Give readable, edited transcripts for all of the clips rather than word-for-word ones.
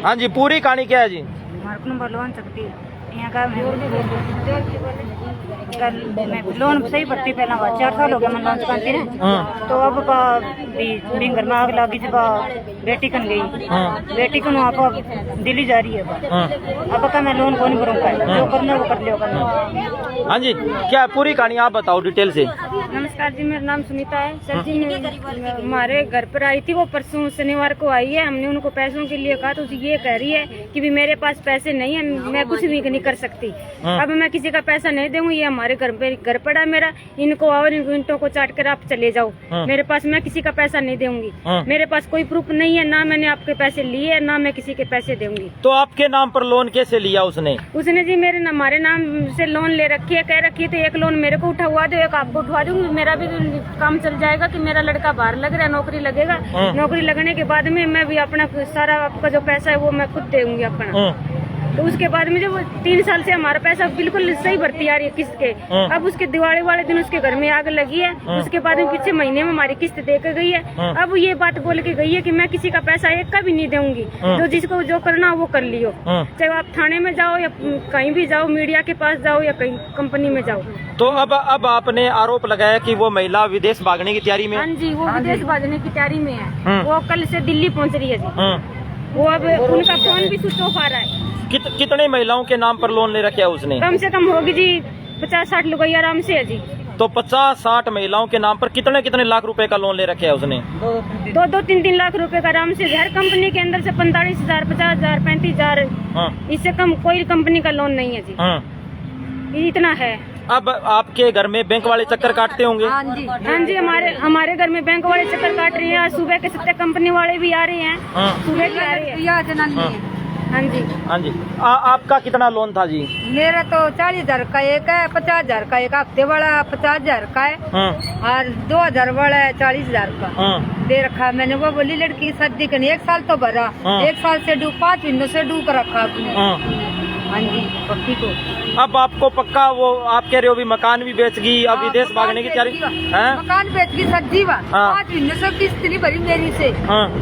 हाँ जी, पूरी कहानी क्या है जी? लोन सकती है यहाँ का मैं लोन सही भरती पहला 4 साल हो गया मैं लोन चुकाती ना। तो अब भी घर में आग लगी जब बेटी कन गई, बेटी कन वहाँ पर दिल्ली जा रही है। अब का मैं लोन कौन भरूंगा, जो करना वो कर लियो करना। हाँ जी, क्या है पूरी कहानी आप बताओ डिटेल से। नमस्कार जी, मेरा नाम सुनीता है। सर जी ने हमारे घर पर आई थी, वो परसों शनिवार को आई है। हमने उनको पैसों के लिए कहा तो ये कह रही है कि भी मेरे पास पैसे नहीं है, मैं कुछ भी नहीं कर सकती। अब मैं किसी का पैसा नहीं दूंगी, ये हमारे घर पड़ा मेरा, इनको और ईंटों को चाट कर आप चले जाओ। मेरे पास मैं किसी का पैसा नहीं दूंगी, मेरे पास कोई प्रूफ नहीं है, ना मैंने आपके पैसे लिए ना मैं किसी के पैसे दूंगी। तो आपके नाम पर लोन कैसे लिया उसने? उसने जी हमारे नाम से लोन ले रखी है, कह रखी है तो एक लोन मेरे को उठवा दो, एक आपको उठवा दूंगी। मेरा भी काम चल जाएगा कि मेरा लड़का बाहर लग रहा है, नौकरी लगेगा, नौकरी लगने के बाद में मैं भी अपना सारा आपका जो पैसा है वो मैं खुद दूंगी अपना। तो उसके बाद में जब 3 साल से हमारा पैसा बिल्कुल सही भरती आ रही है किस्त के। अब उसके दिवाली वाले दिन उसके घर में आग लगी है, उसके बाद में पिछले महीने में हमारी किस्त दे के गई है। अब ये बात बोल के गई है कि मैं किसी का पैसा एक का भी नहीं दूंगी, जो जिसको जो करना वो कर लियो, चाहे आप थाने में जाओ या कहीं भी जाओ, मीडिया के पास जाओ या कहीं कंपनी में जाओ। तो अब आपने आरोप लगाया कि वो महिला विदेश भागने की तैयारी में? हाँ जी, वो विदेश भागने की तैयारी में है। वो कल से दिल्ली पहुँच रही है जी। वो अब उनका फोन भी स्विच ऑफ आ रहा है। कितने महिलाओं के नाम पर लोन ले रखे है उसने? कम से कम होगी जी 50-60 लोग आराम से है जी। तो 50-60 महिलाओं के नाम पर कितने लाख रुपए का लोन ले रखे है उसने? 2-3 लाख रुपए का आराम से। हर कंपनी के अंदर से 45,000, 50,000, 35,000, इससे कम कोई कंपनी का लोन नहीं है जी। इतना है। अब आपके घर में बैंक वाले चक्कर काटते होंगे? हाँ जी, हमारे घर में बैंक वाले चक्कर काट रहे हैं। सुबह के 7 कंपनी वाले भी आ रहे हैं, सुबह के आ रहे हैं। हाँ जी। आपका कितना लोन था जी? मेरा तो 40,000 का एक है, 50,000 का एक, हफ्ते वाला 50,000 का है, और 2,000 वाला है 40,000 का दे रखा। मैंने वो बोली लड़की शादी करनी, 1 साल तो भरा, 1 साल से 5 महीनों से डूब रखा आपने। हाँ जी, पक्की को। अब आपको पक्का वो आप कह रहे हो भी मकान भी बेच गई, अब विदेश भागने की तैयारी? मकान बेच गई सब्जी 5 महीनों से किस्त नहीं भरी मेरी से।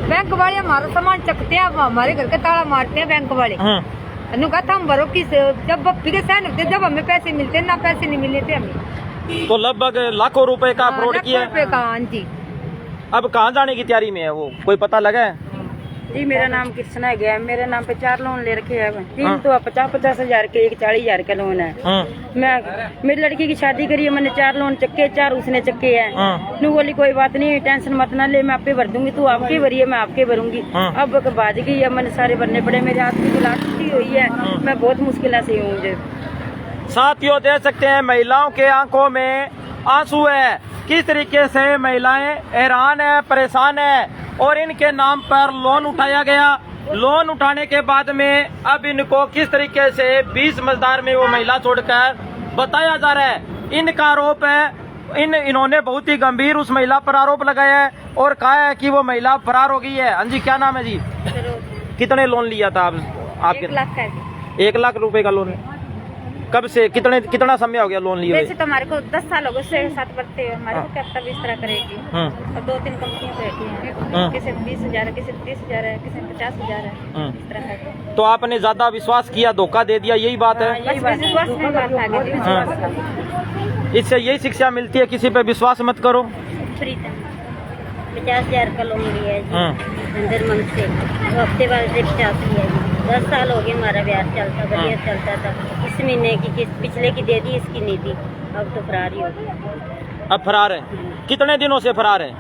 बैंक वाले हमारा सामान चकते हैं, हमारे घर के ताला मारते हैं बैंक वाले। कहा था हम भरो किस, जब फिर सहन होते जब हमें पैसे मिलते ना, पैसे नहीं मिले थे हमें। तो लगभग लाखों रुपए का फ्रॉड किया है। हाँ जी। अब कहाँ जाने की तैयारी में है वो, कोई पता लगा है? जी, मेरा नाम कृष्णा गया, मेरे नाम पे 4 लोन ले रखे हैं। 3 तो 50,000 के, एक 40,000 का लोन है। मेरी लड़की की शादी करी है, मैंने 4 लोन चक्के, 4 उसने चक्के हैं। नू बोली कोई बात नहीं, टेंशन मत ना ले, मैं आपके भर दूंगी, तू आपके भरिए मैं आपके भरूंगी। अब बाज गई है, मैंने सारे भरने पड़े, मेरे हाथ की लाट टूटी हुई है, मैं बहुत मुश्किल से हूँ। मुझे साथियों देख सकते हैं महिलाओं के आंखों में आंसू है, किस तरीके से महिलाएं हैरान है, परेशान है, और इनके नाम पर लोन उठाया गया। लोन उठाने के बाद में अब इनको किस तरीके से 20 मजदार में वो महिला छोड़कर बताया जा रहा है। इनका आरोप है, इन्होंने बहुत ही गंभीर उस महिला पर आरोप लगाया है और कहा है कि वो महिला फरार हो गई है। हाँ जी, क्या नाम है जी? कितने लोन लिया था आपके? 1 लाख का। 1 लाख रुपए का लोन है। कब से कितना समय हो गया लोन लिए? वैसे तो हमारे को 10 साल हो गए, 6-7 बढ़ते हैं। हमारे को क्या इस तरह करेगी। और 2-3 कंपनियां बैठी हैं, किसी 20,000 है, किसी 30,000 है, किसी 50,000 है, इस तरह है। तो आपने ज्यादा विश्वास किया, धोखा दे दिया, यही बात है? इससे यही शिक्षा मिलती है, किसी पे विश्वास मत करो। 50,000 का लोन लिया है अंदर मन से, हफ्ते वाले से 50 लिया है। 10 साल हो गए हमारा ब्याज चलता, बढ़िया चलता था। इस महीने की किस्त पिछले की दे दी, इसकी नहीं दी। अब तो फरार ही हो गई। अब फरार है? कितने दिनों से फरार है?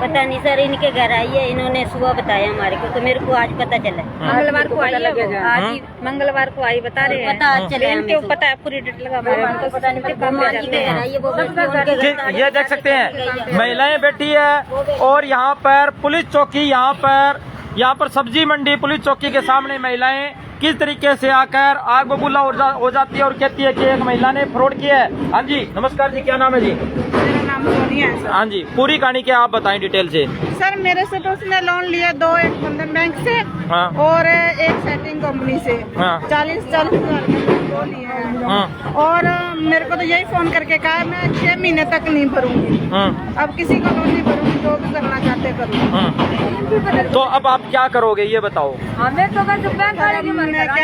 पता नहीं सर, इनके घर आई है, इन्होंने सुबह बताया हमारे को, तो मेरे को आज पता चला। मंगलवार को आई है, आज मंगलवार को आई, बता रहे हैं। पता चले, पता है, पूरी डिटेल लगा, पता नहीं। ये देख सकते हैं महिलाएं बैठी है, और यहाँ पर पुलिस चौकी, यहाँ पर सब्जी मंडी पुलिस चौकी के सामने महिलाएं किस तरीके से आकर आग बबूला हो जाती है और कहती है कि एक महिला ने फ्रॉड किया है। हाँ जी, नमस्कार जी, क्या नाम है जी? मेरा नाम करती हैं सर। हाँ जी, पूरी कहानी क्या आप बताएं डिटेल से। सर मेरे से तो उसने लोन लिया 2, एक बंधन बैंक से हाँ। और एक सेटिंग कंपनी से हाँ। 40,000 वो लिए हैं। हाँ। और मेरे को तो यही फोन करके कहा मैं 6 महीने तक नहीं भरूंगी। हाँ। अब किसी का लोन नहीं भरूंगी, जो भी करना चाहते करूँ। हाँ। तो अब आप क्या करोगे ये बताओ। हमें तो मैं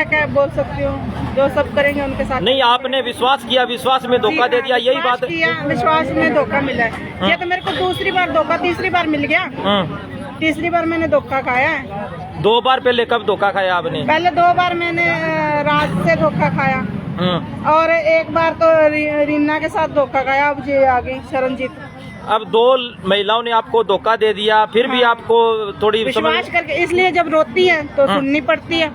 क्या बोल सकती हूँ, जो सब करेंगे उनके साथ। नहीं, आपने विश्वास किया, विश्वास में धोखा दे दिया, यही बात है। विश्वास में धोखा मिला है। ये तो मेरे को दूसरी बार धोखा, तीसरी बार मिल गया। तीसरी बार मैंने धोखा खाया है। 2 बार पहले कब धोखा खाया आपने? पहले 2 बार मैंने राज से धोखा खाया और एक बार तो रीना के साथ धोखा खाया। अब ये आ गई शरणजीत। अब 2 महिलाओं ने आपको धोखा दे दिया, फिर भी आपको थोड़ी विश्वास करके, इसलिए जब रोती है तो सुननी पड़ती है।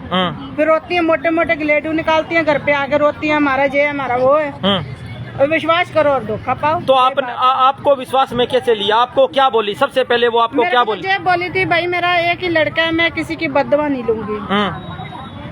फिर रोती है, मोटे मोटे गिलेडू निकालती है, घर पे आके रोती है हमारा ये हमारा वो है। और विश्वास करो और धोखा पाओ। तो आपको विश्वास में कैसे लिया? आपको क्या बोली सबसे पहले? वो आपको क्या बोली? मुझे बोली थी भाई मेरा एक ही लड़का है, मैं किसी की बदवा नहीं लूंगी।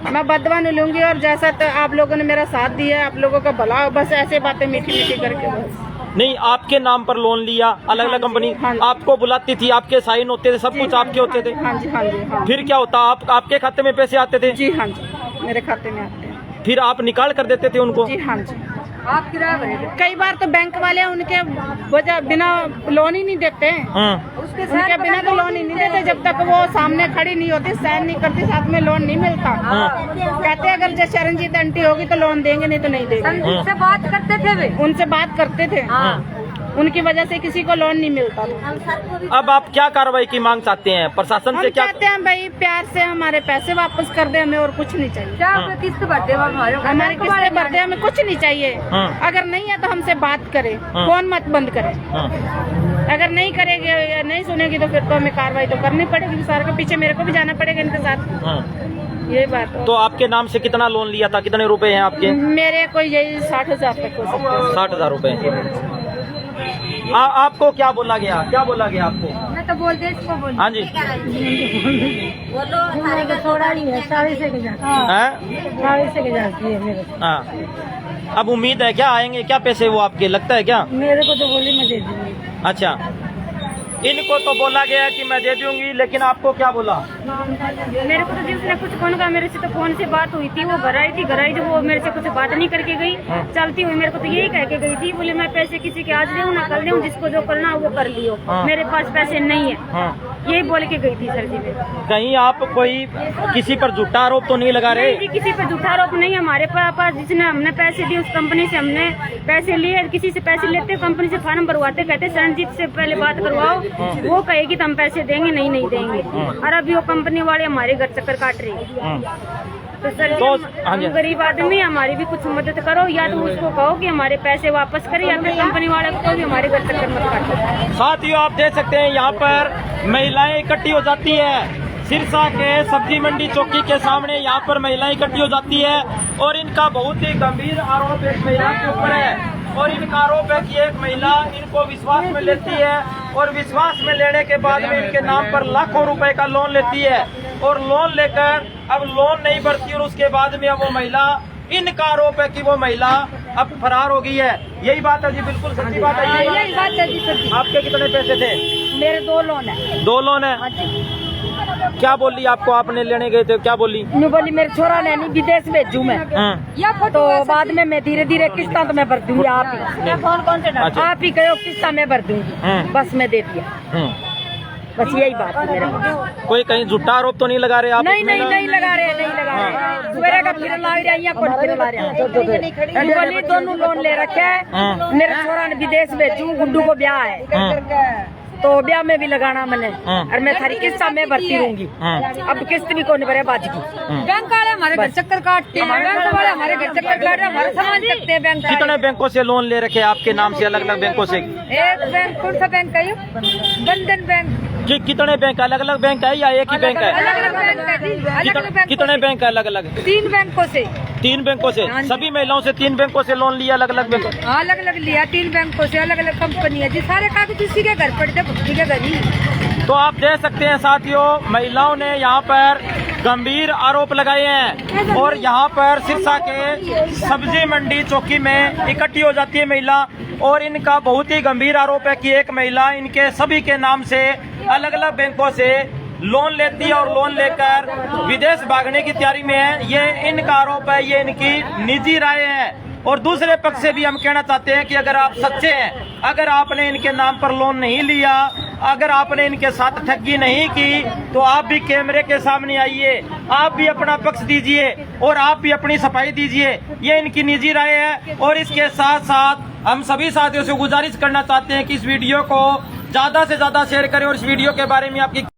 मैं बदवा नहीं लूंगी और जैसा तो आप लोगों ने मेरा साथ दिया है, आप लोगों का भला हो, बस ऐसे बातें मीठी मीठी करके बस। नहीं, आपके नाम पर लोन लिया, अलग अलग कंपनी आपको बुलाती थी, आपके साइन होते थे, सब कुछ आपके होते थे। हाँ जी, हाँ जी, हाँ। फिर क्या होता? आपके खाते में पैसे आते थे? जी हाँ जी, मेरे खाते में आते हैं। फिर आप निकाल कर देते थे उनको? जी हाँ जी। आप किराया कई बार तो बैंक वाले उनके वजह बिना लोन ही नहीं देते। उनके बिना तो लोन ही नहीं देते जब तक वो सामने खड़ी नहीं होती, साइन नहीं करती, साथ में लोन नहीं मिलता। कहते हैं अगर जैसे शरणजीत आंटी होगी तो लोन देंगे, नहीं तो नहीं देंगे। उनसे बात करते थे वे, उनसे बात करते थे। उनकी वजह से किसी को लोन नहीं मिलता। अब आप क्या कार्रवाई की मांग चाहते हैं? प्रशासन से क्या चाहते हैं? भाई प्यार से हमारे पैसे वापस कर दे, हमें और कुछ नहीं चाहिए। किस्त भरते हमारी किस्तें भरते, हमें कुछ नहीं चाहिए। अगर नहीं है तो हमसे बात करे, फोन मत बंद करे। अगर नहीं करेगी या नहीं सुनेगी तो फिर तो हमें कार्रवाई तो करनी पड़ेगी। सारे के पीछे मेरे को भी जाना पड़ेगा इनके साथ। यही बात है। तो आपके नाम से कितना लोन लिया था? कितने रुपए हैं आपके? मेरे को यही 60,000 तक हो सकता है। 60,000 रुपए। आपको क्या बोला गया? क्या बोला गया आपको? मैं तो बोलते इसको बोल। हाँ जी, बोलो थोड़ा ही है, 40 से के जाती है मेरे। हाँ, अब उम्मीद है क्या आएंगे क्या पैसे वो आपके? लगता है क्या? मेरे को तो बोली मैं दे दूंगी। अच्छा, इनको तो बोला गया कि मैं दे दूंगी, लेकिन आपको क्या बोला? मेरे को तो जिसने कुछ फोन कहा, मेरे से तो फोन से बात हुई थी, वो घर आई थी, घर आई जब वो मेरे से कुछ बात नहीं करके गई, चलती हुई मेरे को तो यही कह के गई थी, बोले मैं पैसे किसी के आज दूँ ना कल दूँ, जिसको जो करना वो कर लियो, मेरे पास पैसे नहीं है। यही बोल के गई थी सर जी। में कहीं आप कोई किसी पर झूठा आरोप तो नहीं लगा रहे? जी, किसी पर झूठा आरोप नहीं। हमारे पास जिसने हमने पैसे दिए उस कंपनी से हमने पैसे लिए। किसी से पैसे लेते कंपनी से फॉर्म भरवाते, कहते शरणजीत से पहले बात करवाओ, वो कहेगी तो हम पैसे देंगे, नहीं देंगे। और अभी वो कंपनी वाले हमारे घर चक्कर काट रहे हैं। तो सर तो हम गरीब आदमी, हमारी भी कुछ मदद करो, या तो उसको कहो कि हमारे पैसे वापस करे, या फिर कंपनी वाले को भी हमारे घर चक्कर मत काटो। साथियों, आप देख सकते हैं यहाँ पर महिलाएं इकट्ठी हो जाती है। सिरसा के सब्जी मंडी चौकी के सामने यहाँ पर महिलाएं इकट्ठी हो जाती है और इनका बहुत ही गंभीर आरोप एक महिला के ऊपर है। और इनका आरोप है कि एक महिला इनको विश्वास में लेती है और विश्वास में लेने के बाद में इनके नाम पर लाखों रुपए का लोन लेती है और लोन लेकर अब लोन नहीं भरती और उसके बाद में अब वो महिला, इनका आरोप है कि वो महिला अब फरार हो गई है। यही बात है जी, बिल्कुल सच्ची बात है। यही बात है जी सर। आपके कितने पैसे थे? मेरे 2 लोन है। 2 लोन है। क्या बोली आपको? आपने लेने गए थे, क्या बोली? मैं बोली मेरे छोरा ने नहीं विदेश भेजू मैं, तो बाद में मैं धीरे धीरे किस्ता तो मैं भर दूंगी। आप ही कौन से अच्छा। आप ही कहो किस्ता मैं भर दूंगी, बस मैं दे दिया। बस यही बात है मेरे पास। कोई कहीं झूठा आरोप तो नहीं लगा रहे आप? नहीं लगा रहे। सवेरे का फिर ला रहे हैं, कौन फिर ला रहे हैं। बोली दोनों लोन ले रखे है, मेरे छोरा ने विदेश भेजू, गुड्डू को ब्याह है तो ब्याह में भी लगाना मैंने, और मैं थारी किस्ता में भरती रहूंगी। अब किस्त भी कौन भरे बाज की। बैंक वाले हमारे घर चक्कर काटते हैं, बैंक वाले हमारे घर चक्कर काट रहे हैं, हमारे सामान सकते हैं। बैंक कितने बैंकों से लोन ले रखे आपके नाम से? अलग अलग बैंकों से? एक बैंक, कौन सा बैंक है? बंधन बैंक। कितने बैंक? अलग अलग बैंक है या एक ही बैंक है? अलग अलग बैंक है। कितने बैंक है अलग अलग? 3 बैंकों से। 3 बैंकों से? सभी महिलाओं से 3 बैंकों से लोन लिया? अलग अलग बैंकों? अलग अलग लिया 3 बैंकों से, अलग अलग कंपनी है जी। सारे कागज उसी के घर पड़ते, भक्ति के घर ही। तो आप देख सकते हैं साथियों, महिलाओं ने यहाँ पर गंभीर आरोप लगाए हैं और यहाँ पर सिरसा के सब्जी मंडी चौकी में इकट्ठी हो जाती है महिला और इनका बहुत ही गंभीर आरोप है कि एक महिला इनके सभी के नाम से अलग अलग बैंकों से लोन लेती है और लोन लेकर विदेश भागने की तैयारी में है। ये इनका आरोप है, ये इनकी निजी राय है। और दूसरे पक्ष से भी हम कहना चाहते हैं कि अगर आप सच्चे हैं, अगर आपने इनके नाम पर लोन नहीं लिया, अगर आपने इनके साथ ठगी नहीं की, तो आप भी कैमरे के सामने आइए, आप भी अपना पक्ष दीजिए और आप भी अपनी सफाई दीजिए। ये इनकी निजी राय है। और इसके साथ साथ हम सभी साथियों से गुजारिश करना चाहते हैं कि इस वीडियो को ज्यादा से ज्यादा शेयर करें और इस वीडियो के बारे में आपकी